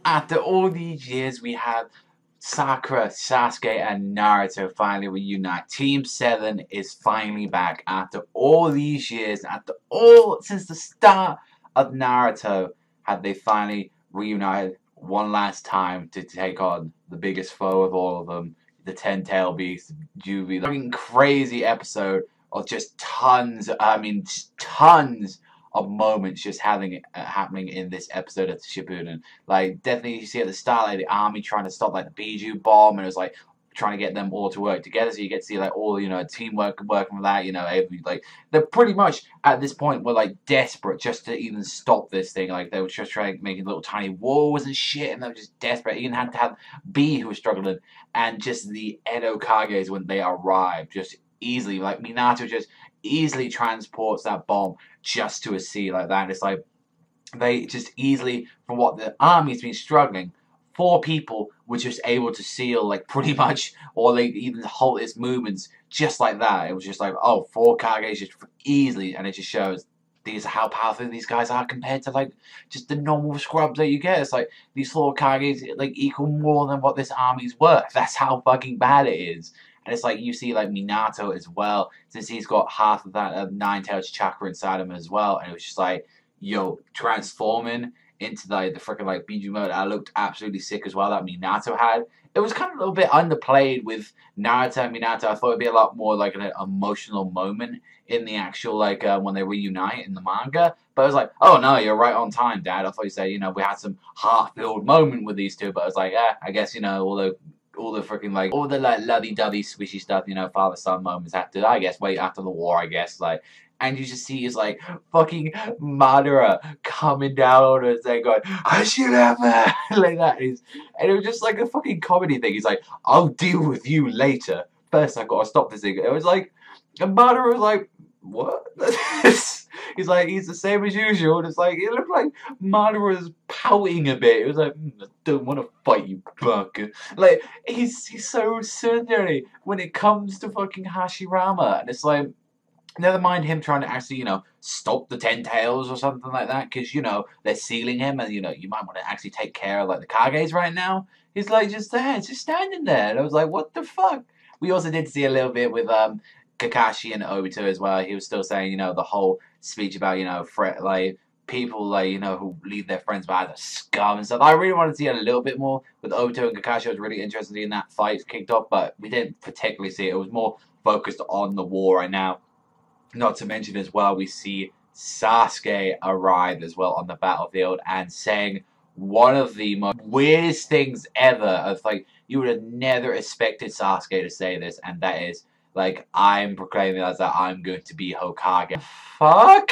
After all these years, we have Sakura, Sasuke, and Naruto finally reunite. Team 7 is finally back after all these years, since the start of Naruto, have they finally reunited one last time to take on the biggest foe of all of them, the Ten-Tail Beast, Juby. Fucking crazy episode of just tons of moments just happening in this episode of Shippuden. Like, definitely you see at the start, like, the army trying to stop, like, the Biju bomb, and it was, like, trying to get them all to work together, so you get to see, like, all, teamwork working with that, like, they're pretty much, at this point, were, like, desperate just to even stop this thing. Like, they were just trying to make little tiny walls and shit, and they were just desperate. You even had to have B, who was struggling, and just the Edo Kages, when they arrived, just easily, like, Minato just easily transports that bomb just to a sea like that. And it's like, they just easily, from what the army's been struggling, 4 people were just able to seal, like, pretty much, or they even halt its movements just like that. It was just like, oh, 4 Kages just easily, and it just shows how powerful these guys are compared to, like, just the normal scrubs that you get. It's like, these 4 Kages, like, equal more than what this army's worth. That's how fucking bad it is. And it's like, you see, like, Minato as well, since he's got half of that Nine-Tailed chakra inside him as well. And it was just like, yo, transforming into, like, the freaking, like, Biju mode. I looked absolutely sick as well, that Minato had. It was kind of a little bit underplayed with Naruto and Minato. I thought it'd be a lot more, like, an emotional moment in the actual, like, when they reunite in the manga. But I was like, oh, no, you're right on time, Dad. I thought you said, we had some heart-filled moment with these two. But I was like, I guess, all the freaking, like, all the, like, lovey-dovey squishy stuff, father-son moments after the war, I guess, like, and you just see his, like, fucking Madara coming down on us and going, Hashirama, like that. And it was just, like, a fucking comedy thing. He's like, I'll deal with you later. First, I've got to stop this thing. It was like, and Madara was like, what? He's like, he's the same as usual. And it's like, it looked like Madara was pouting a bit. It was like, I don't want to fight you, bugger. Like, he's so silly when it comes to fucking Hashirama. And it's like, never mind him trying to actually, stop the Ten-Tails or something like that, because, they're sealing him, and, you might want to actually take care of, like, the Kages right now. He's, like, just there, just standing there. And I was like, what the fuck? We also did see a little bit with, Kakashi and Obito as well. He was still saying, the whole speech about, people, who leave their friends behind as scum and stuff. I really wanted to see a little bit more with Obito and Kakashi. I was really interested in that fight kicked off, but we didn't particularly see it. It was more focused on the war right now. Not to mention as well, we see Sasuke arrive as well on the battlefield and saying one of the most weirdest things ever. Of like, you would have never expected Sasuke to say this, and that is, like, I'm proclaiming as that I'm going to be Hokage. Fuck!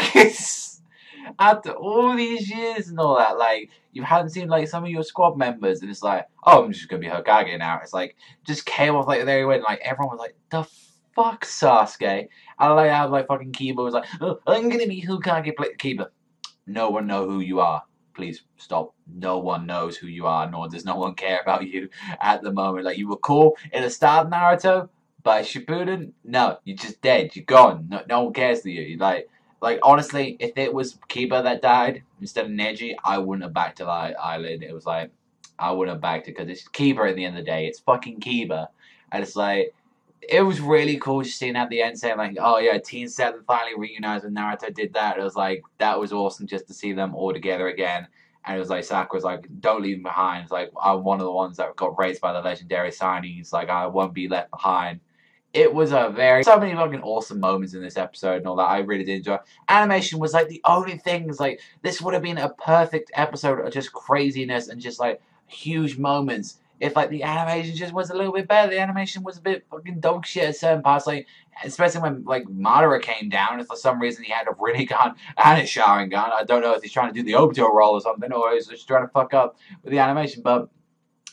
After all these years and all that, like, you haven't seen, like, some of your squad members, and it's like, oh, I'm just gonna be Hokage now. It's like, just came off, like, there he went, like, everyone was like, the fuck, Sasuke? I like how, like, fucking Kiba was like, oh, I'm gonna be Hokage. Kiba, no one know who you are. Please stop. No one knows who you are, nor does no one care about you at the moment. Like, you were cool in the start of Naruto, but Shippuden, no, you're just dead. You're gone. No one cares for you. You're like, honestly, if it was Kiba that died instead of Neji, I wouldn't have backed to that island. It was like, I wouldn't have backed it, because it's Kiba at the end of the day. It's fucking Kiba. And it's like, it was really cool just seeing at the end saying, like, oh yeah, Team 7 finally reunited when Naruto did that. It was like, that was awesome just to see them all together again. And it was like, Sakura's like, don't leave me behind. It's like, I'm one of the ones that got raised by the legendary signings. Like, I won't be left behind. It was so many fucking awesome moments in this episode and all that. I really did enjoy. Animation was like the only thing. It's like, this would have been a perfect episode of just craziness and just like huge moments if like the animation just was a little bit better. The animation was a bit fucking dog shit at certain parts, like especially when like Madara came down and for some reason he had a Rinnegan and a Sharingan. I don't know if he's trying to do the Obito roll or something, or he's just trying to fuck up with the animation, but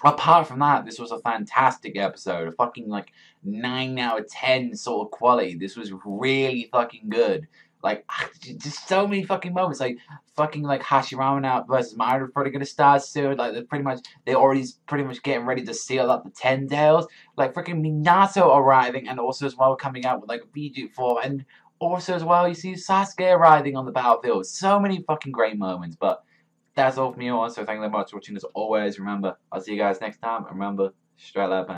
apart from that, this was a fantastic episode. A fucking, like, 9 out of 10 sort of quality. This was really fucking good. Like, just so many fucking moments. Like, fucking, like, Hashirama now versus Madara probably gonna start soon. Like, they're already pretty much getting ready to seal up the Ten-Tails. Like, freaking Minato arriving, and also as well coming out with, like, a Biju form. And also as well, you see Sasuke arriving on the battlefield. So many fucking great moments, but that's all from me all. So thank you very much for watching as always. Remember, I'll see you guys next time. And remember, straight up.